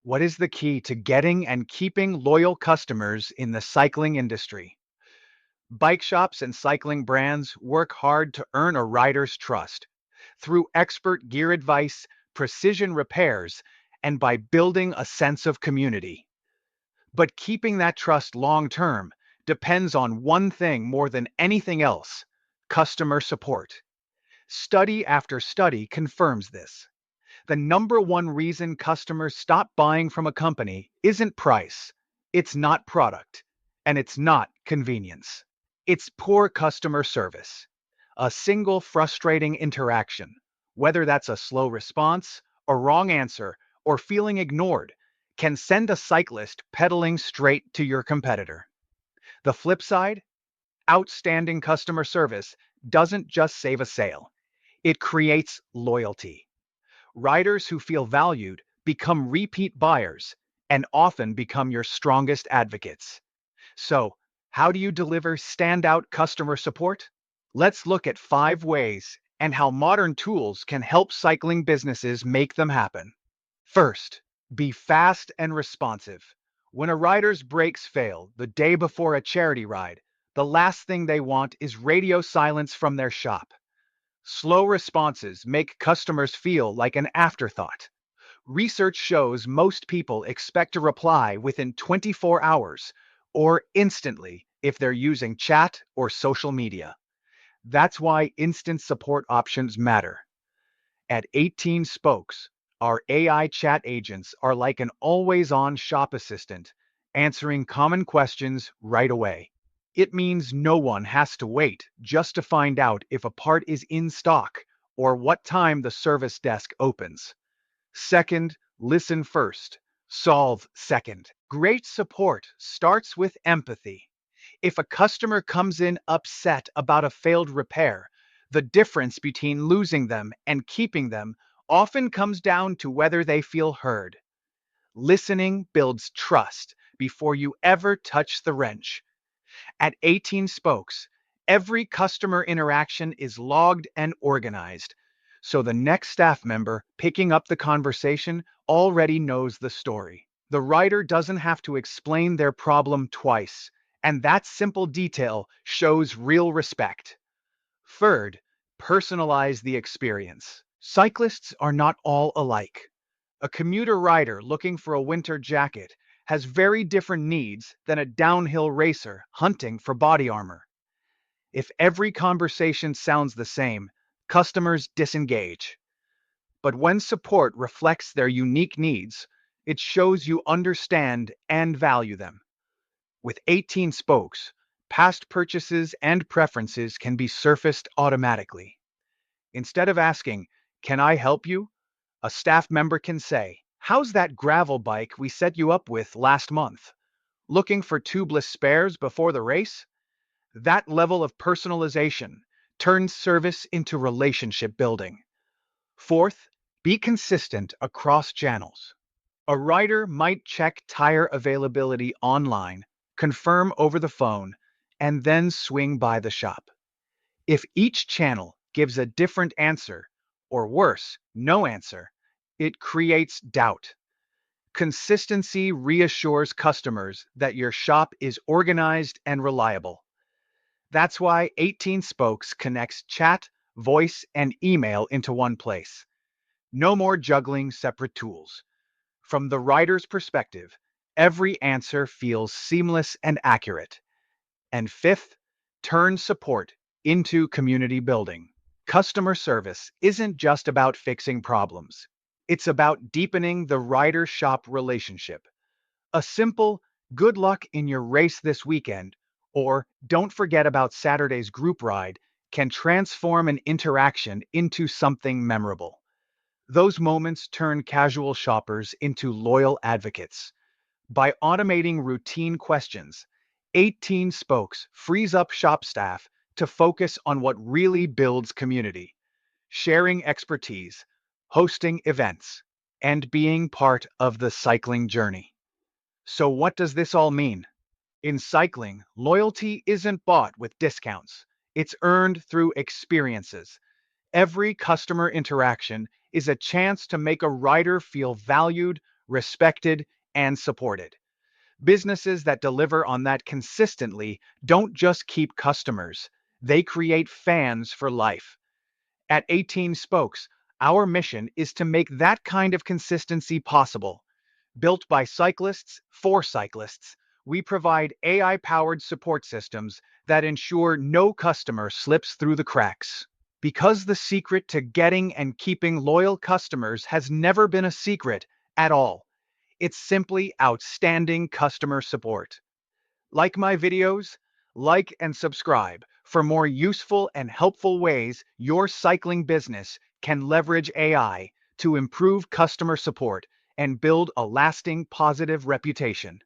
What is the key to getting and keeping loyal customers in the cycling industry? Bike shops and cycling brands work hard to earn a rider's trust through expert gear advice, precision repairs, and by building a sense of community. But keeping that trust long term depends on one thing more than anything else: customer support. Study after study confirms this. The number one reason customers stop buying from a company isn't price, it's not product, and it's not convenience. It's poor customer service. A single frustrating interaction, whether that's a slow response, a wrong answer, or feeling ignored, can send a cyclist pedaling straight to your competitor. The flip side: outstanding customer service doesn't just save a sale, it creates loyalty. Riders who feel valued become repeat buyers and often become your strongest advocates. So, how do you deliver standout customer support? Let's look at 5 ways and how modern tools can help cycling businesses make them happen. First, be fast and responsive. When a rider's brakes fail the day before a charity ride, the last thing they want is radio silence from their shop. Slow responses make customers feel like an afterthought. Research shows most people expect a reply within 24 hours or instantly if they're using chat or social media. That's why instant support options matter. At 18 Spokes, our AI chat agents are like an always on shop assistant, answering common questions right away. It means no one has to wait just to find out if a part is in stock or what time the service desk opens. Second, listen first, solve second. Great support starts with empathy. If a customer comes in upset about a failed repair, the difference between losing them and keeping them often comes down to whether they feel heard. Listening builds trust before you ever touch the wrench. At 18 Spokes, every customer interaction is logged and organized, so the next staff member picking up the conversation already knows the story. The writer doesn't have to explain their problem twice, and that simple detail shows real respect. Third, personalize the experience. Cyclists are not all alike. A commuter rider looking for a winter jacket has very different needs than a downhill racer hunting for body armor. If every conversation sounds the same, customers disengage. But when support reflects their unique needs, it shows you understand and value them. With 18 spokes, past purchases and preferences can be surfaced automatically. Instead of asking, "Can I help you?" a staff member can say, "How's that gravel bike we set you up with last month? Looking for tubeless spares before the race?" That level of personalization turns service into relationship building. Fourth, be consistent across channels. A rider might check tire availability online, confirm over the phone, and then swing by the shop. If each channel gives a different answer, or worse, no answer, it creates doubt. Consistency reassures customers that your shop is organized and reliable. That's why 18 Spokes connects chat, voice, and email into one place. No more juggling separate tools. From the writer's perspective, every answer feels seamless and accurate. And fifth, turn support into community building. Customer service isn't just about fixing problems. It's about deepening the rider-shop relationship. A simple "good luck in your race this weekend" or "don't forget about Saturday's group ride" can transform an interaction into something memorable. Those moments turn casual shoppers into loyal advocates. By automating routine questions, 18 Spokes frees up shop staff to focus on what really builds community: sharing expertise, hosting events, and being part of the cycling journey. So, what does this all mean? In cycling, loyalty isn't bought with discounts, it's earned through experiences. Every customer interaction is a chance to make a rider feel valued, respected, and supported. Businesses that deliver on that consistently don't just keep customers, they create fans for life. At 18 Spokes, our mission is to make that kind of consistency possible. Built by cyclists for cyclists, we provide AI-powered support systems that ensure no customer slips through the cracks. Because the secret to getting and keeping loyal customers has never been a secret at all. It's simply outstanding customer support. Like my videos? Like and subscribe for more useful and helpful ways your cycling business can leverage AI to improve customer support and build a lasting positive reputation.